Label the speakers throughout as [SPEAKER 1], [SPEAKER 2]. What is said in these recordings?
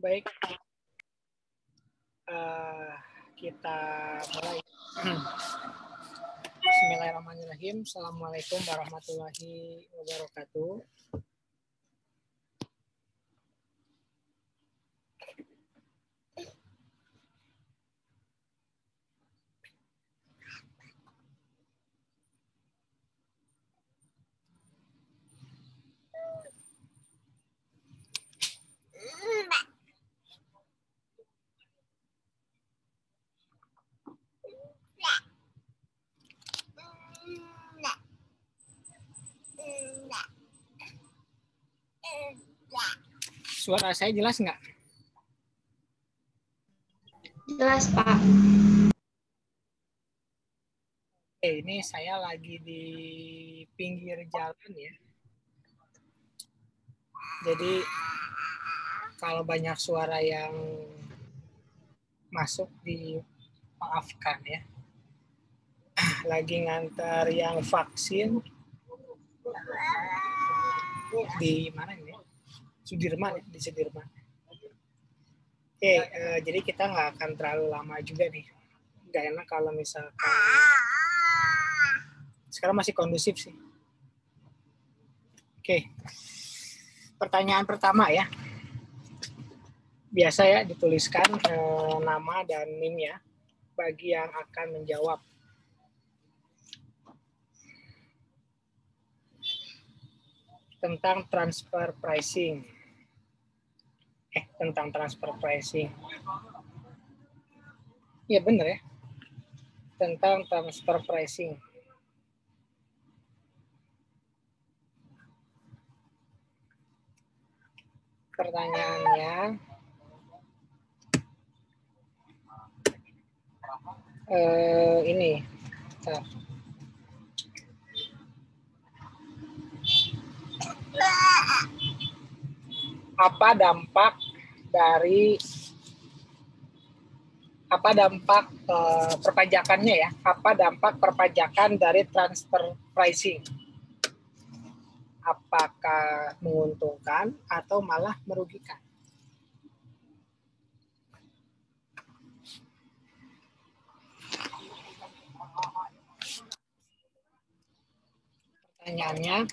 [SPEAKER 1] Baik, kita mulai. Bismillahirrahmanirrahim. Assalamualaikum warahmatullahi wabarakatuh. Suara saya jelas nggak?
[SPEAKER 2] Jelas, Pak.
[SPEAKER 1] Ini saya lagi di pinggir jalan ya. Jadi kalau banyak suara yang masuk dimaafkan ya. Lagi ngantar yang vaksin di mana ini? Sudirman ya, di Sudirman. Oke, jadi kita nggak akan terlalu lama juga nih. Nggak enak kalau misalkan sekarang masih kondusif sih. Oke, pertanyaan pertama ya. Biasa ya dituliskan nama dan NIM ya bagi yang akan menjawab. Tentang transfer pricing. Tentang transfer pricing. Iya benar ya. Tentang transfer pricing. Pertanyaannya, ini. Apa dampak perpajakannya ya? Apa dampak perpajakan dari transfer pricing? Apakah menguntungkan atau malah merugikan? Pertanyaannya,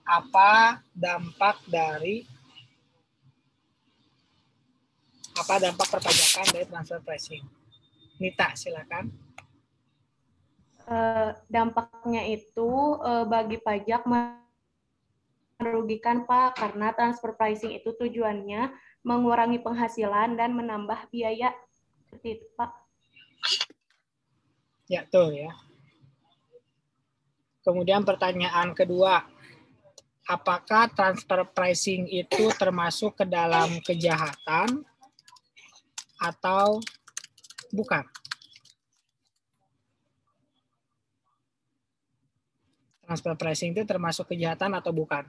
[SPEAKER 1] apa dampak perpajakan dari transfer pricing? Nita, silakan.
[SPEAKER 2] Dampaknya itu bagi pajak merugikan, Pak, karena transfer pricing itu tujuannya mengurangi penghasilan dan menambah biaya. Seperti itu, Pak.
[SPEAKER 1] Ya, tuh ya. Kemudian pertanyaan kedua, apakah transfer pricing itu termasuk ke dalam kejahatan atau bukan? Transfer pricing itu termasuk kejahatan atau bukan?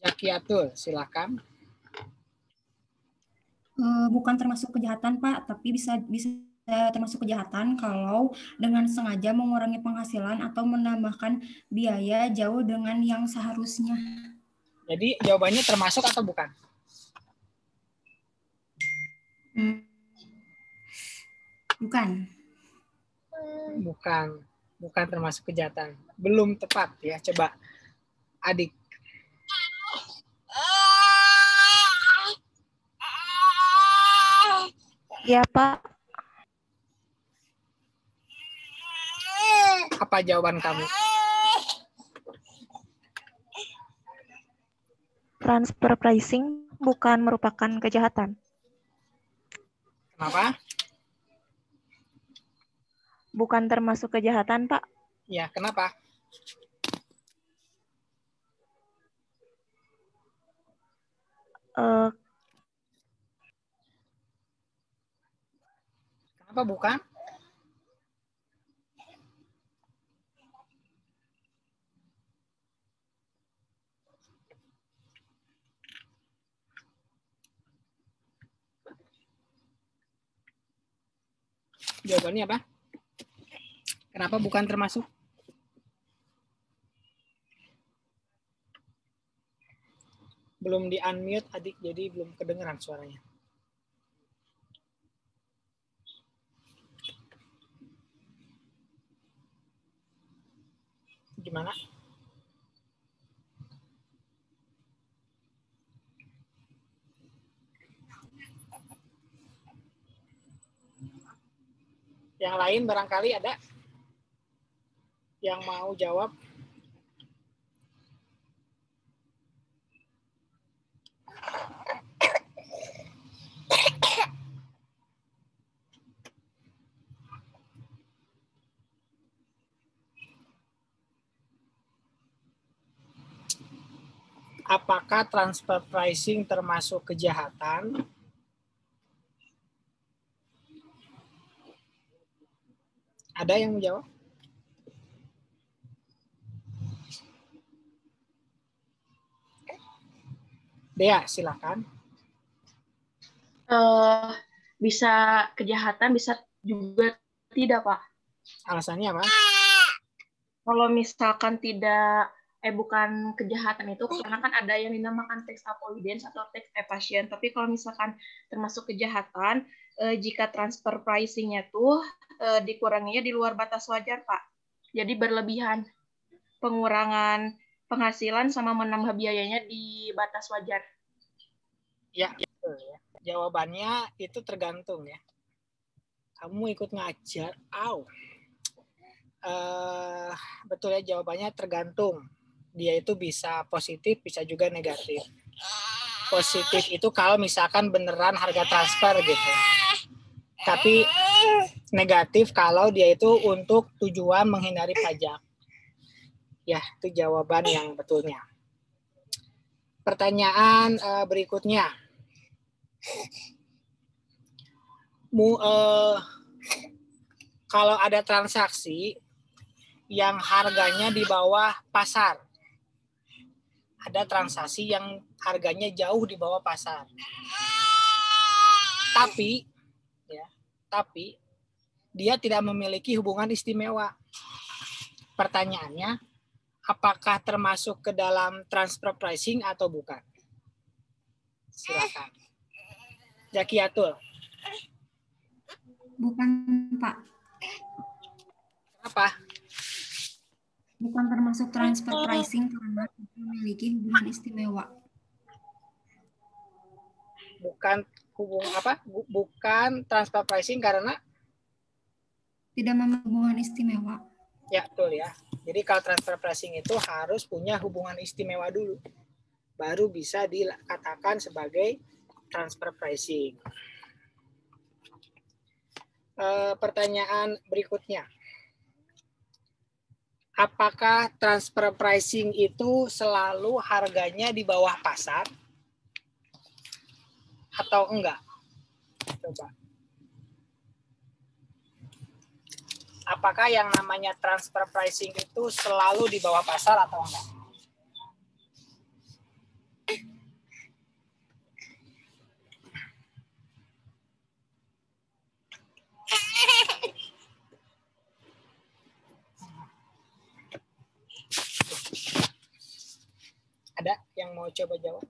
[SPEAKER 1] Zakiatul, silakan.
[SPEAKER 3] Bukan termasuk kejahatan, Pak, tapi bisa termasuk kejahatan kalau dengan sengaja mengurangi penghasilan atau menambahkan biaya jauh dengan yang seharusnya.
[SPEAKER 1] Jadi jawabannya termasuk atau bukan?
[SPEAKER 3] Bukan.
[SPEAKER 1] Bukan termasuk kejahatan. Belum tepat ya, coba adik.
[SPEAKER 4] Ya, Pak.
[SPEAKER 1] Apa jawaban kamu?
[SPEAKER 4] Transfer pricing bukan merupakan kejahatan.
[SPEAKER 1] Kenapa?
[SPEAKER 4] Bukan termasuk kejahatan, Pak.
[SPEAKER 1] Ya, kenapa? Kenapa bukan? Jawabannya apa? Kenapa bukan termasuk? Belum di-unmute adik, jadi belum kedengeran suaranya. Gimana? Yang lain barangkali ada yang mau jawab? Apakah transfer pricing termasuk kejahatan? Ada yang menjawab? Dea, silakan.
[SPEAKER 2] Bisa kejahatan, bisa juga tidak, Pak.
[SPEAKER 1] Alasannya apa?
[SPEAKER 2] Kalau misalkan bukan kejahatan itu, karena kan ada yang dinamakan tax avoidance atau tax evasion. Tapi kalau misalkan termasuk kejahatan, jika transfer pricing-nya tuh dikuranginya di luar batas wajar, Pak. Jadi berlebihan. Pengurangan penghasilan sama menambah biayanya di batas wajar.
[SPEAKER 1] Ya, betul ya. Jawabannya itu tergantung ya. Kamu ikut ngajar, betul ya, jawabannya tergantung. Dia itu bisa positif, bisa juga negatif. Positif itu kalau misalkan beneran harga transfer gitu. Tapi negatif kalau dia itu untuk tujuan menghindari pajak. Ya, itu jawaban yang betulnya. Pertanyaan berikutnya. Kalau ada transaksi yang harganya di bawah pasar, ada transaksi yang harganya jauh di bawah pasar, tapi dia tidak memiliki hubungan istimewa. Pertanyaannya, apakah termasuk ke dalam transfer pricing atau bukan? Silakan. Zakiatul.
[SPEAKER 3] Bukan, Pak.
[SPEAKER 1] Kenapa?
[SPEAKER 3] Bukan termasuk transfer pricing karena memiliki hubungan istimewa.
[SPEAKER 1] Bukan transfer pricing karena
[SPEAKER 3] tidak memiliki hubungan istimewa.
[SPEAKER 1] Ya, betul ya. Jadi kalau transfer pricing itu harus punya hubungan istimewa dulu. Baru bisa dikatakan sebagai transfer pricing. Pertanyaan berikutnya. Apakah transfer pricing itu selalu harganya di bawah pasar atau enggak? Coba. Apakah yang namanya transfer pricing itu selalu di bawah pasar atau enggak? Ada yang mau coba jawab?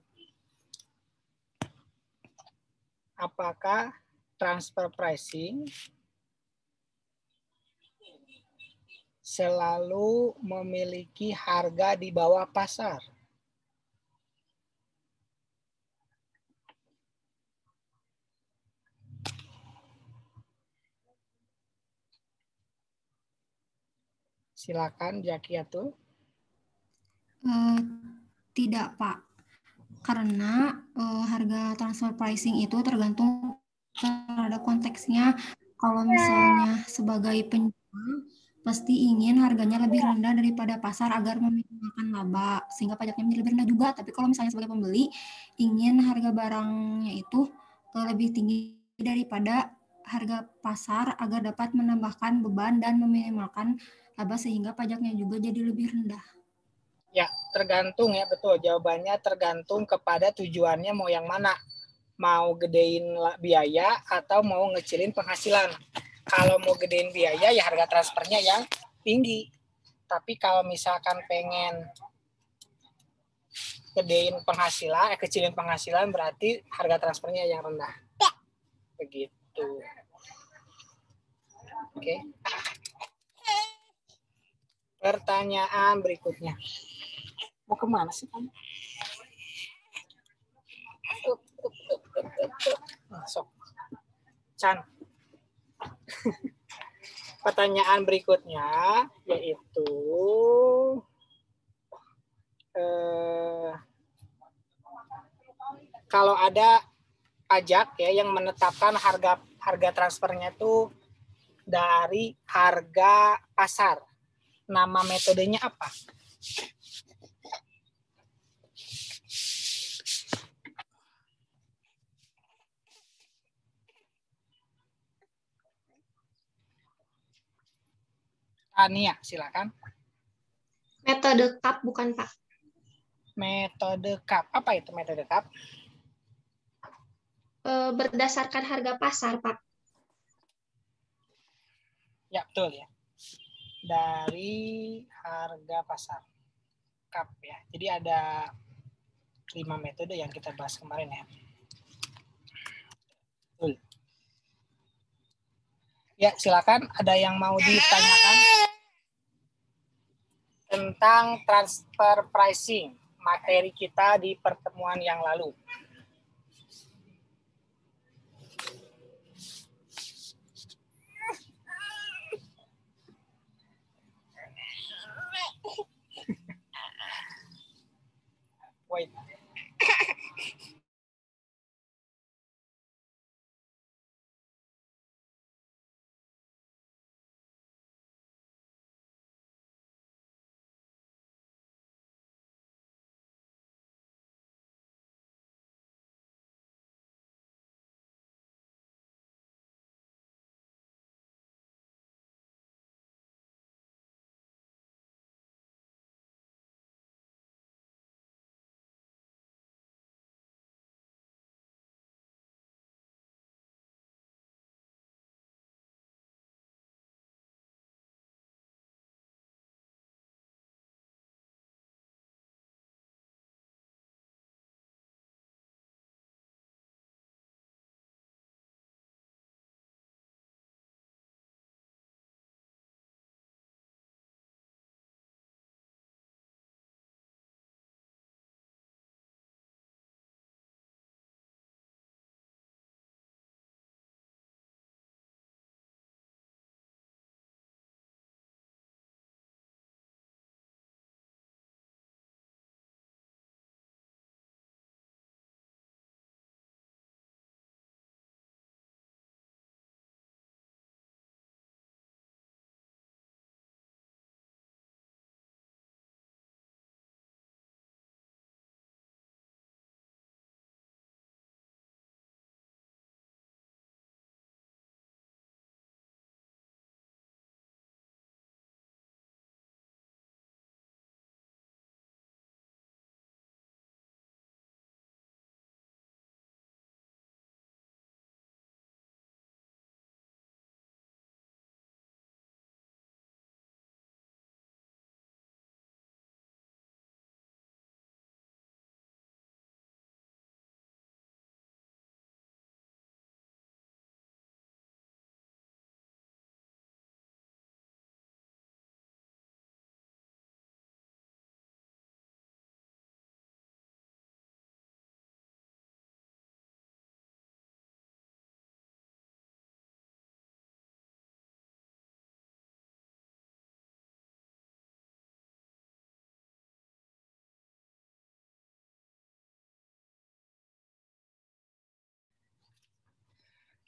[SPEAKER 1] Apakah transfer pricing selalu memiliki harga di bawah pasar? Silakan, Zakiatul.
[SPEAKER 3] Tidak, Pak. Karena harga transfer pricing itu tergantung terhadap konteksnya. Kalau misalnya sebagai penjual, pasti ingin harganya lebih rendah daripada pasar agar meminimalkan laba, sehingga pajaknya menjadi lebih rendah juga. Tapi kalau misalnya sebagai pembeli, ingin harga barangnya itu lebih tinggi daripada harga pasar agar dapat menambahkan beban dan meminimalkan laba, sehingga pajaknya juga jadi lebih rendah.
[SPEAKER 1] Ya, tergantung ya, betul. Jawabannya tergantung kepada tujuannya mau yang mana. Mau gedein biaya atau mau ngecilin penghasilan. kalau mau gedein biaya ya harga transfernya yang tinggi. Tapi kalau misalkan pengen gedein penghasilan, kecilin penghasilan berarti harga transfernya yang rendah. Begitu. Oke. Pertanyaan berikutnya. Mau kemana sih kamu? Masuk. Chan. Pertanyaan berikutnya yaitu kalau ada pajak ya yang menetapkan harga transfernya itu dari harga pasar, nama metodenya apa? Tania, silakan.
[SPEAKER 5] Metode CAP bukan Pak?
[SPEAKER 1] Metode CAP, apa itu metode CAP?
[SPEAKER 5] Berdasarkan harga pasar Pak.
[SPEAKER 1] Ya betul ya. Dari harga pasar CAP ya. Jadi ada 5 metode yang kita bahas kemarin ya. Betul. Ya silakan, ada yang mau ditanyakan tentang transfer pricing, materi kita di pertemuan yang lalu. Wait.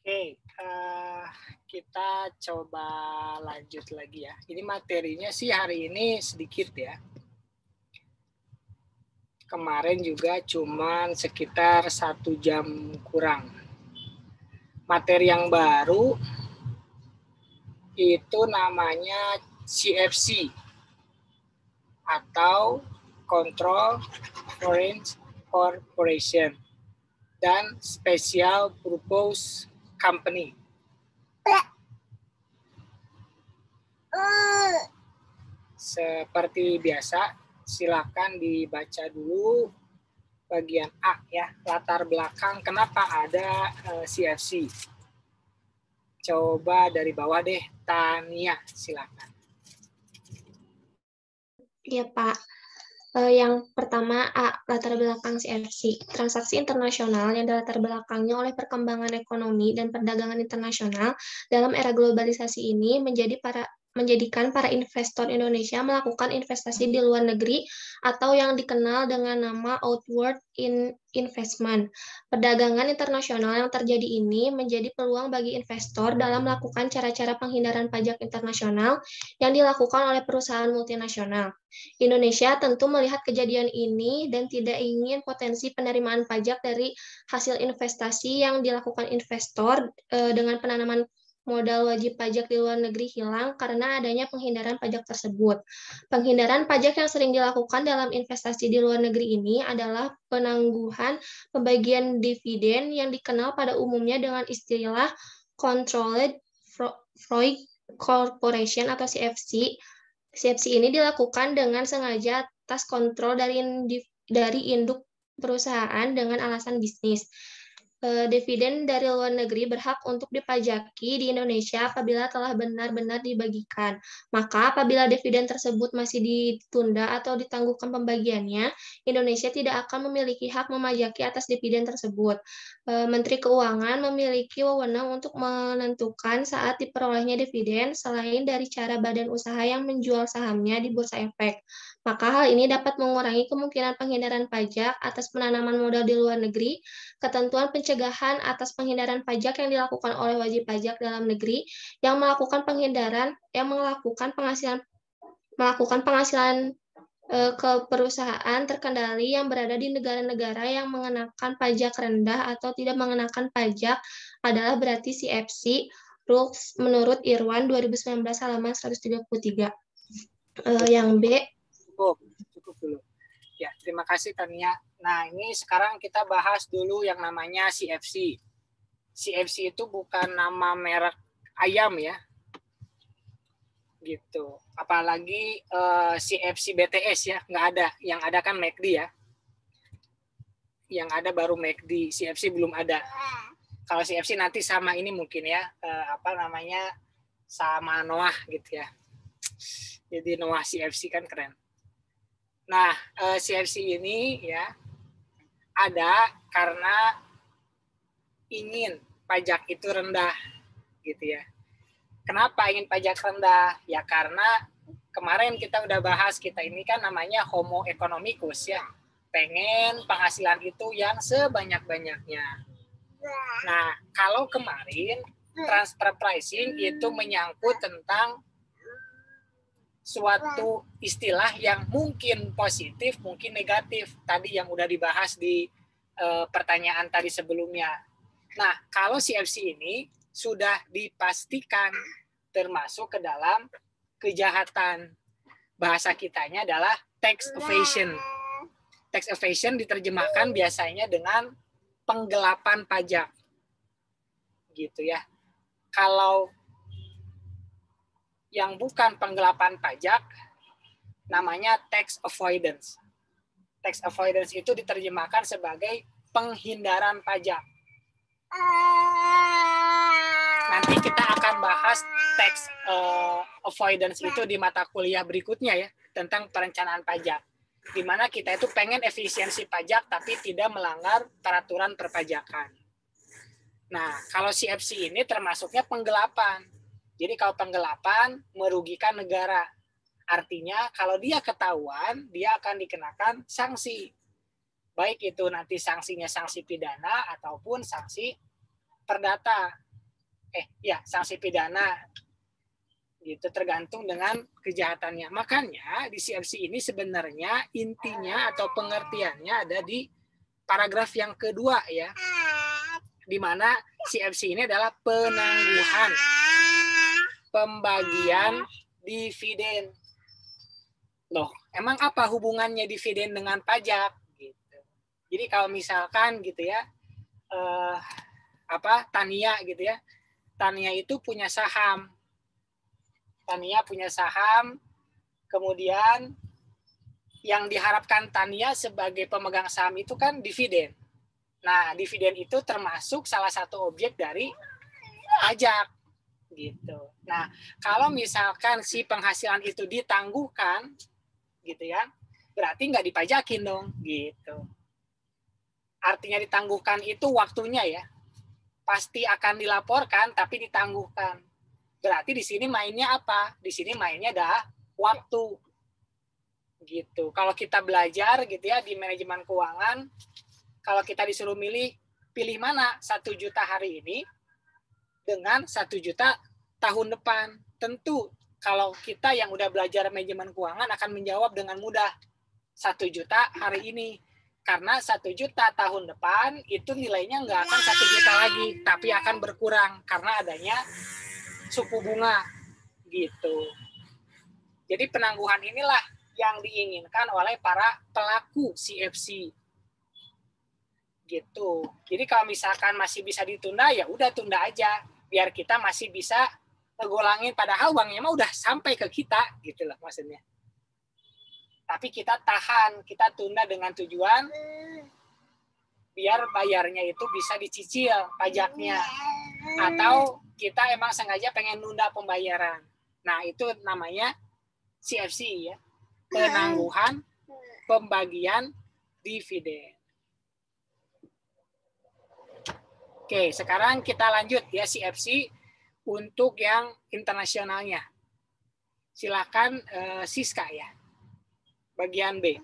[SPEAKER 1] Oke, kita coba lanjut lagi ya. Ini materinya sih hari ini sedikit ya. Kemarin juga cuman sekitar 1 jam kurang. Materi yang baru itu namanya CFC atau Control Foreign Corporation dan Special Purpose Company. Seperti biasa, silakan dibaca dulu bagian A ya, latar belakang kenapa ada CFC. Coba dari bawah deh, Tania, silakan.
[SPEAKER 5] Iya, Pak. Yang pertama, A, latar belakang CFC. Transaksi internasional yang dilatar belakangnya oleh perkembangan ekonomi dan perdagangan internasional dalam era globalisasi ini menjadikan para investor Indonesia melakukan investasi di luar negeri atau yang dikenal dengan nama outward investment. Perdagangan internasional yang terjadi ini menjadi peluang bagi investor dalam melakukan cara-cara penghindaran pajak internasional yang dilakukan oleh perusahaan multinasional. Indonesia tentu melihat kejadian ini dan tidak ingin potensi penerimaan pajak dari hasil investasi yang dilakukan investor dengan penanaman modal wajib pajak di luar negeri hilang karena adanya penghindaran pajak tersebut. Penghindaran pajak yang sering dilakukan dalam investasi di luar negeri ini adalah penangguhan pembagian dividen yang dikenal pada umumnya dengan istilah Controlled Foreign Corporation atau CFC. CFC ini dilakukan dengan sengaja atas kontrol dari induk perusahaan dengan alasan bisnis. Dividen dari luar negeri berhak untuk dipajaki di Indonesia apabila telah benar-benar dibagikan. Maka apabila dividen tersebut masih ditunda atau ditangguhkan pembagiannya, Indonesia tidak akan memiliki hak memajaki atas dividen tersebut. Menteri Keuangan memiliki wewenang untuk menentukan saat diperolehnya dividen selain dari cara badan usaha yang menjual sahamnya di Bursa Efek. Maka hal ini dapat mengurangi kemungkinan penghindaran pajak atas penanaman modal di luar negeri, ketentuan pencegahan atas penghindaran pajak yang dilakukan oleh wajib pajak dalam negeri yang melakukan penghasilan ke perusahaan terkendali yang berada di negara-negara yang mengenakan pajak rendah atau tidak mengenakan pajak adalah berarti CFC Rules menurut Irwan 2019 halaman 133. Yang B.
[SPEAKER 1] Cukup dulu. Ya, terima kasih Tania. Nah, ini sekarang kita bahas dulu yang namanya CFC. CFC itu bukan nama merek ayam ya. Gitu. Apalagi CFC BTS ya, nggak ada. Yang ada kan McD ya. Yang ada baru McD, CFC belum ada. Kalau CFC nanti sama ini mungkin ya, sama Noah gitu ya. Jadi Noah CFC kan keren. Nah, CFC ini ya ada karena ingin pajak itu rendah gitu ya. Kenapa ingin pajak rendah? Ya karena kemarin kita udah bahas, kita ini kan namanya homo economicus ya. Pengen penghasilan itu yang sebanyak-banyaknya. Nah, kalau kemarin transfer pricing itu menyangkut tentang suatu istilah yang mungkin positif, mungkin negatif. Tadi yang udah dibahas di pertanyaan tadi sebelumnya. Nah, kalau CFC ini sudah dipastikan termasuk ke dalam kejahatan. Bahasa kitanya adalah tax evasion. Tax evasion diterjemahkan biasanya dengan penggelapan pajak. Gitu ya. Kalau yang bukan penggelapan pajak namanya tax avoidance. Tax avoidance itu diterjemahkan sebagai penghindaran pajak. Nanti kita akan bahas tax avoidance itu di mata kuliah berikutnya ya, tentang perencanaan pajak. Di mana kita itu pengen efisiensi pajak tapi tidak melanggar peraturan perpajakan. Nah, kalau CFC ini termasuknya penggelapan. Jadi kalau penggelapan merugikan negara. Artinya kalau dia ketahuan, dia akan dikenakan sanksi. Baik itu nanti sanksinya sanksi pidana ataupun sanksi perdata. Sanksi pidana. Gitu tergantung dengan kejahatannya. Makanya di CFC ini sebenarnya intinya atau pengertiannya ada di paragraf yang kedua ya. Di mana CFC ini adalah penangguhan pembagian dividen. Loh, emang apa hubungannya dividen dengan pajak? Gitu. Jadi kalau misalkan gitu ya, Tania gitu ya, Tania itu punya saham. Tania punya saham, kemudian yang diharapkan Tania sebagai pemegang saham itu kan dividen. Nah, dividen itu termasuk salah satu objek dari pajak gitu. Nah, kalau misalkan si penghasilan itu ditangguhkan gitu ya, berarti nggak dipajakin dong gitu. Artinya ditangguhkan itu waktunya ya. Pasti akan dilaporkan tapi ditangguhkan. Berarti di sini mainnya apa? Di sini mainnya adalah waktu. Gitu. Kalau kita belajar gitu ya di manajemen keuangan, kalau kita disuruh pilih mana 1 juta hari ini dengan 1 juta tahun depan. Tentu kalau kita yang udah belajar manajemen keuangan akan menjawab dengan mudah 1 juta hari ini. Karena 1 juta tahun depan itu nilainya nggak akan 1 juta lagi, tapi akan berkurang karena adanya suku bunga gitu. Jadi penangguhan inilah yang diinginkan oleh para pelaku CFC gitu. Jadi kalau misalkan masih bisa ditunda ya udah tunda aja biar kita masih bisa ngegolangin, padahal uangnya mah udah sampai ke kita gitu loh maksudnya. Tapi kita tahan, kita tunda dengan tujuan biar bayarnya itu bisa dicicil pajaknya. Atau kita emang sengaja pengen nunda pembayaran. Nah, itu namanya CFC ya. Penangguhan pembagian dividen. Oke, sekarang kita lanjut ya CFC untuk yang internasionalnya. Silakan Siska ya. Bagian B.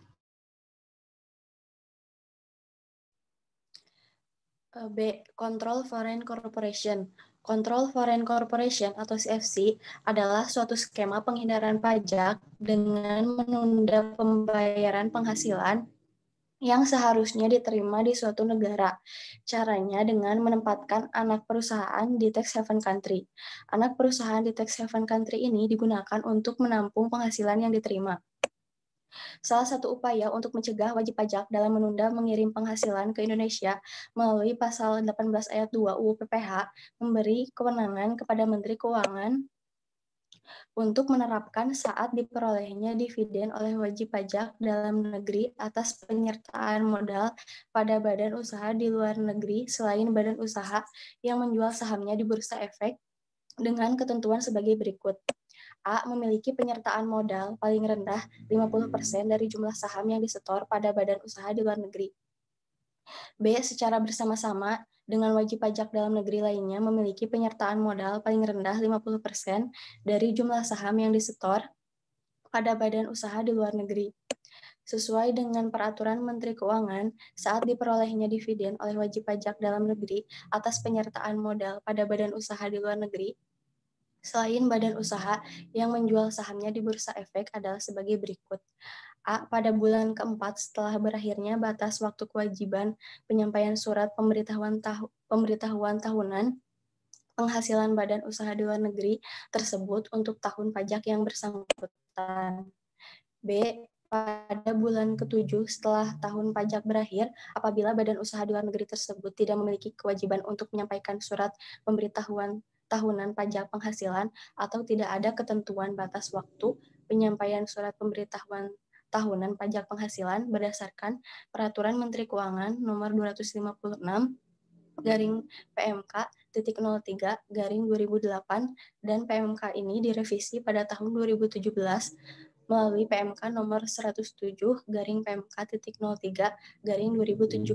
[SPEAKER 6] B. Control Foreign Corporation. Control Foreign Corporation atau CFC adalah suatu skema penghindaran pajak dengan menunda pembayaran penghasilan yang seharusnya diterima di suatu negara. Caranya dengan menempatkan anak perusahaan di tax haven country. Anak perusahaan di tax haven country ini digunakan untuk menampung penghasilan yang diterima. Salah satu upaya untuk mencegah wajib pajak dalam menunda mengirim penghasilan ke Indonesia melalui pasal 18 ayat 2 UU PPH memberi kewenangan kepada Menteri Keuangan untuk menerapkan saat diperolehnya dividen oleh wajib pajak dalam negeri atas penyertaan modal pada badan usaha di luar negeri selain badan usaha yang menjual sahamnya di Bursa Efek dengan ketentuan sebagai berikut. A. Memiliki penyertaan modal paling rendah 50% dari jumlah saham yang disetor pada badan usaha di luar negeri. B. Secara bersama-sama dengan wajib pajak dalam negeri lainnya memiliki penyertaan modal paling rendah 50% dari jumlah saham yang disetor pada badan usaha di luar negeri. Sesuai dengan peraturan Menteri Keuangan, saat diperolehnya dividen oleh wajib pajak dalam negeri atas penyertaan modal pada badan usaha di luar negeri, selain badan usaha yang menjual sahamnya di Bursa Efek adalah sebagai berikut. A. Pada bulan keempat setelah berakhirnya batas waktu kewajiban penyampaian surat pemberitahuan tahunan penghasilan badan usaha di luar negeri tersebut untuk tahun pajak yang bersangkutan. B. Pada bulan ke-7 setelah tahun pajak berakhir, apabila badan usaha di luar negeri tersebut tidak memiliki kewajiban untuk menyampaikan surat pemberitahuan tahunan pajak penghasilan atau tidak ada ketentuan batas waktu penyampaian surat pemberitahuan tahunan pajak penghasilan berdasarkan Peraturan Menteri Keuangan Nomor 256 garing PMK titik 03 garing 2008 dan PMK ini direvisi pada tahun 2017 melalui PMK Nomor 107 garing PMK titik 03 garing 2017.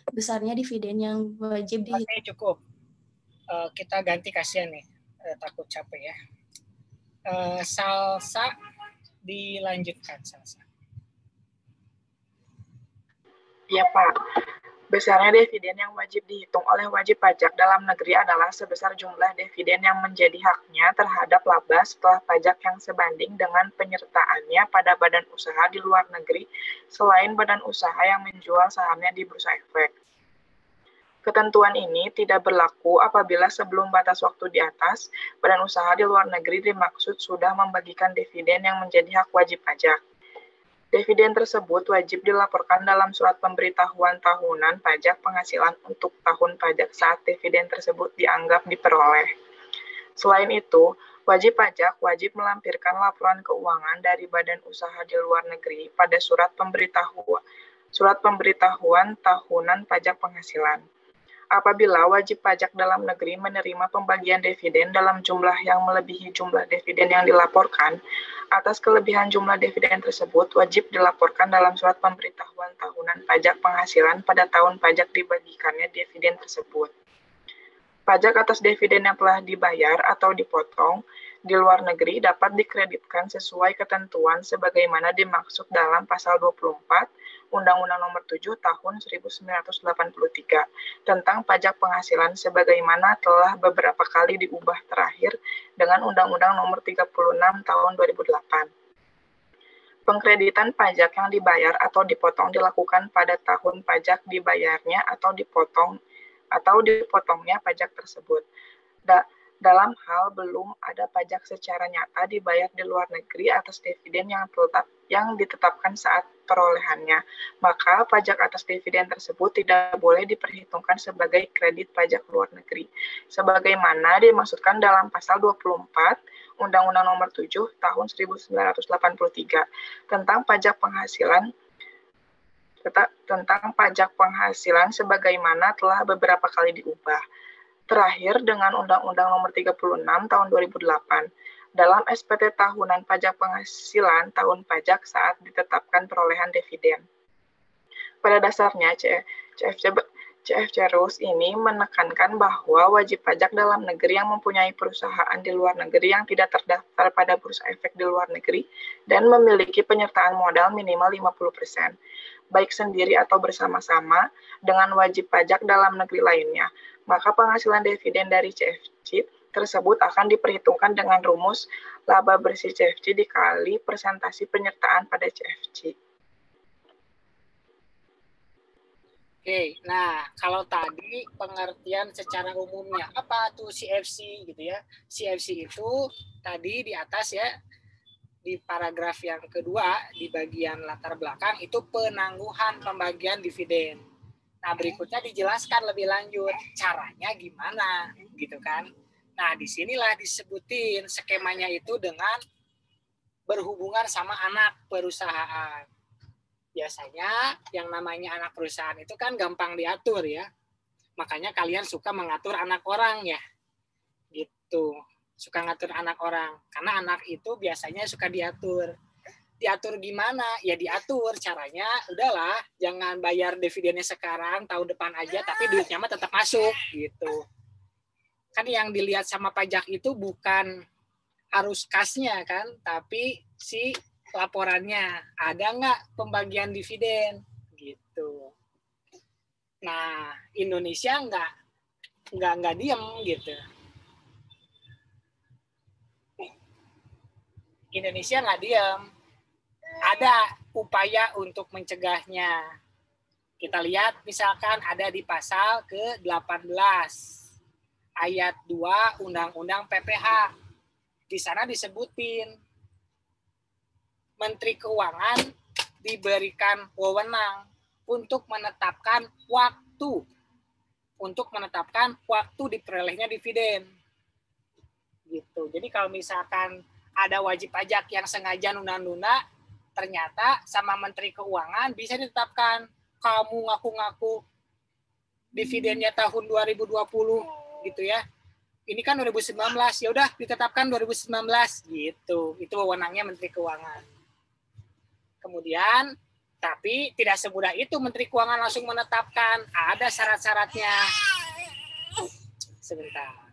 [SPEAKER 6] Besarnya dividen yang wajib dihitung.
[SPEAKER 1] Oke, cukup. Kita ganti kasihan nih, takut capek ya. Salsa dilanjutkan, Salsa.
[SPEAKER 7] Iya Pak, besarnya dividen yang wajib dihitung oleh wajib pajak dalam negeri adalah sebesar jumlah dividen yang menjadi haknya terhadap laba setelah pajak yang sebanding dengan penyertaannya pada badan usaha di luar negeri selain badan usaha yang menjual sahamnya di Bursa Efek. Ketentuan ini tidak berlaku apabila sebelum batas waktu di atas, badan usaha di luar negeri dimaksud sudah membagikan dividen yang menjadi hak wajib pajak. Dividen tersebut wajib dilaporkan dalam surat pemberitahuan tahunan pajak penghasilan untuk tahun pajak saat dividen tersebut dianggap diperoleh. Selain itu, Wajib pajak wajib melampirkan laporan keuangan dari badan usaha di luar negeri pada surat pemberitahuan tahunan pajak penghasilan. Apabila wajib pajak dalam negeri menerima pembagian dividen dalam jumlah yang melebihi jumlah dividen yang dilaporkan, atas kelebihan jumlah dividen tersebut wajib dilaporkan dalam surat pemberitahuan tahunan pajak penghasilan pada tahun pajak dibagikannya dividen tersebut. Pajak atas dividen yang telah dibayar atau dipotong di luar negeri dapat dikreditkan sesuai ketentuan sebagaimana dimaksud dalam pasal 24 Undang-Undang Nomor 7 Tahun 1983 tentang pajak penghasilan sebagaimana telah beberapa kali diubah terakhir dengan Undang-Undang Nomor 36 Tahun 2008. Pengkreditan pajak yang dibayar atau dipotong dilakukan pada tahun pajak dibayarnya atau dipotongnya pajak tersebut. Dalam hal belum ada pajak secara nyata dibayar di luar negeri atas dividen yang ditetapkan saat perolehannya, maka pajak atas dividen tersebut tidak boleh diperhitungkan sebagai kredit pajak luar negeri, sebagaimana dimaksudkan dalam pasal 24 Undang-Undang Nomor 7 Tahun 1983 tentang pajak penghasilan sebagaimana telah beberapa kali diubah. Terakhir dengan Undang-Undang Nomor 36 Tahun 2008 dalam SPT Tahunan Pajak Penghasilan tahun pajak saat ditetapkan perolehan dividen. Pada dasarnya, CFC Rules ini menekankan bahwa wajib pajak dalam negeri yang mempunyai perusahaan di luar negeri yang tidak terdaftar pada Bursa Efek di luar negeri dan memiliki penyertaan modal minimal 50%, baik sendiri atau bersama-sama dengan wajib pajak dalam negeri lainnya, maka penghasilan dividen dari CFC tersebut akan diperhitungkan dengan rumus laba bersih CFC dikali persentase penyertaan pada CFC.
[SPEAKER 1] Oke, nah kalau tadi pengertian secara umumnya apa tuh CFC gitu ya? CFC itu tadi di atas ya, di paragraf yang kedua di bagian latar belakang itu penangguhan pembagian dividen. Nah berikutnya dijelaskan lebih lanjut caranya gimana gitu kan? Nah disinilah disebutin skemanya itu dengan berhubungan sama anak perusahaan. Biasanya yang namanya anak perusahaan itu kan gampang diatur ya. Makanya kalian suka mengatur anak orang ya. Gitu. Suka ngatur anak orang. Karena anak itu biasanya suka diatur. Diatur gimana? Ya diatur caranya. Udahlah, jangan bayar dividennya sekarang, tahun depan aja, tapi duitnya mah tetap masuk gitu. Kan yang dilihat sama pajak itu bukan arus kasnya kan, tapi si laporannya ada nggak pembagian dividen gitu. Nah Indonesia nggak diem gitu. Indonesia nggak diem. Ada upaya untuk mencegahnya. Kita lihat misalkan ada di pasal ke-18 ayat 2 Undang-Undang PPH. Di sana disebutin Menteri Keuangan diberikan wewenang untuk menetapkan waktu diperolehnya dividen. Gitu. Jadi kalau misalkan ada wajib pajak yang sengaja nunda-nunda, ternyata sama Menteri Keuangan bisa ditetapkan kamu ngaku-ngaku dividennya tahun 2020 gitu ya. Ini kan 2019, ya udah ditetapkan 2019 gitu. Itu wewenangnya Menteri Keuangan. Kemudian, tapi tidak semudah itu Menteri Keuangan langsung menetapkan. Ada syarat-syaratnya. Sebentar.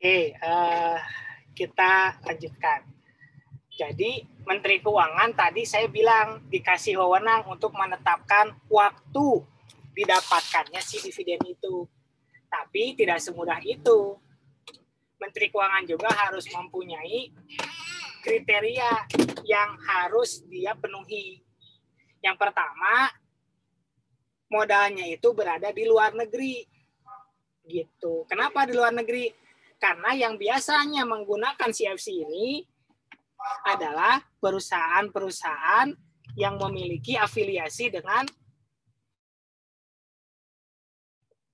[SPEAKER 1] Oke, kita lanjutkan. Jadi Menteri Keuangan tadi saya bilang dikasih wewenang untuk menetapkan waktu didapatkannya si dividen itu. Tapi tidak semudah itu. Menteri Keuangan juga harus mempunyai kriteria yang harus dia penuhi. Yang pertama, modalnya itu berada di luar negeri. Gitu. Kenapa di luar negeri? Karena yang biasanya menggunakan CFC ini adalah perusahaan-perusahaan yang memiliki afiliasi dengan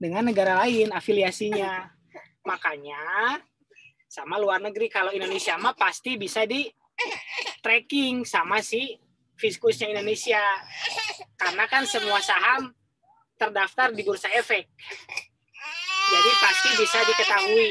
[SPEAKER 1] negara lain afiliasinya. Makanya sama luar negeri, kalau Indonesia mah pasti bisa di tracking sama si Fiskusnya Indonesia. Karena kan semua saham terdaftar di Bursa Efek. Jadi pasti bisa diketahui.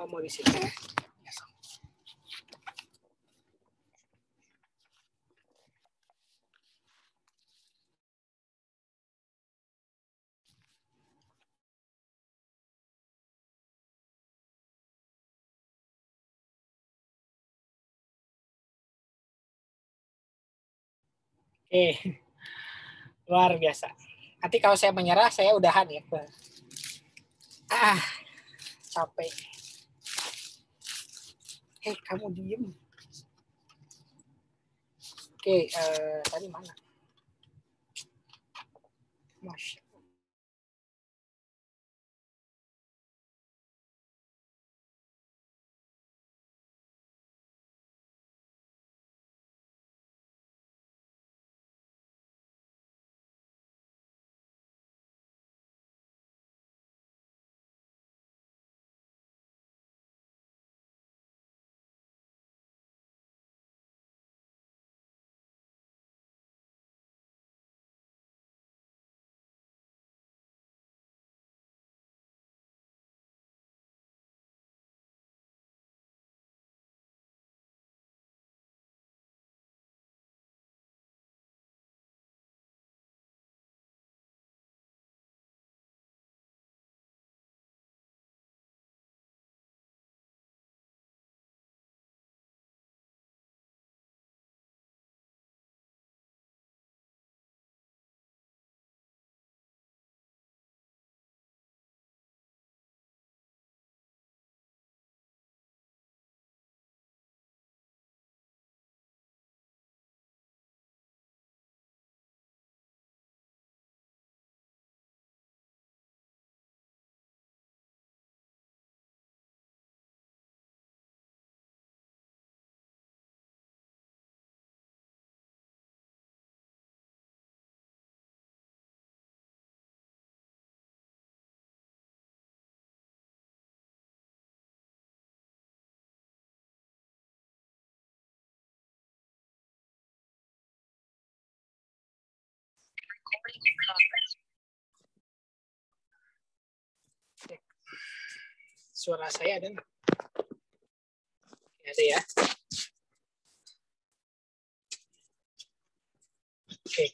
[SPEAKER 1] Oh, mau di sini. Luar biasa. Nanti kalau saya menyerah, saya udahan ya. Capek. Kamu diem. Tadi mana? Masya. Suara saya ada nggak? Ada ya. Oke.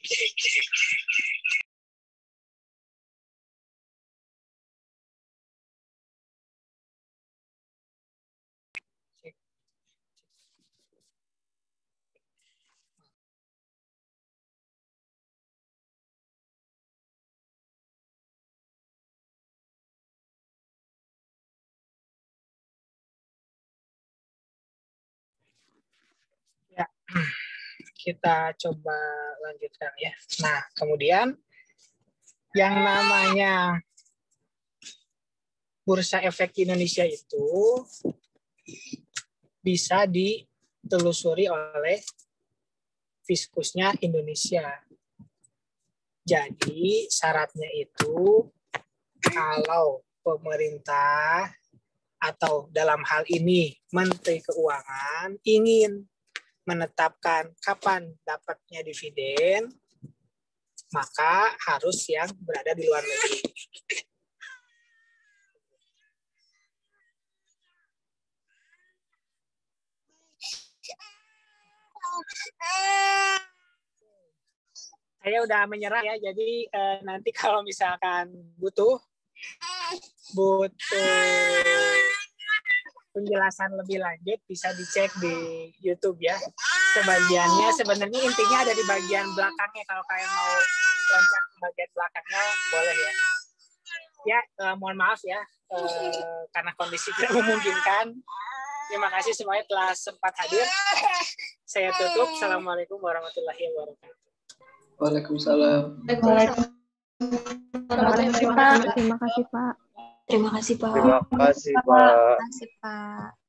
[SPEAKER 1] kita coba lanjutkan ya. Nah, kemudian yang namanya Bursa Efek Indonesia itu bisa ditelusuri oleh Fiskusnya Indonesia. Jadi syaratnya itu kalau pemerintah atau dalam hal ini Menteri Keuangan ingin menetapkan kapan dapatnya dividen, maka harus yang berada di luar negeri. Saya udah menyerah ya, jadi nanti kalau misalkan butuh penjelasan lebih lanjut bisa dicek di YouTube ya. Sebagiannya sebenarnya intinya ada di bagian belakangnya, kalau kalian mau loncat ke bagian belakangnya boleh ya. Ya, mohon maaf ya karena kondisi tidak memungkinkan. Terima kasih semuanya telah sempat hadir. Saya tutup. Assalamualaikum warahmatullahi wabarakatuh.
[SPEAKER 8] Waalaikumsalam.
[SPEAKER 4] Terima kasih, Pak.
[SPEAKER 6] Terima kasih, Pak.
[SPEAKER 9] Terima kasih, Pak.
[SPEAKER 10] Terima kasih, Pak.
[SPEAKER 6] Terima kasih, Pak.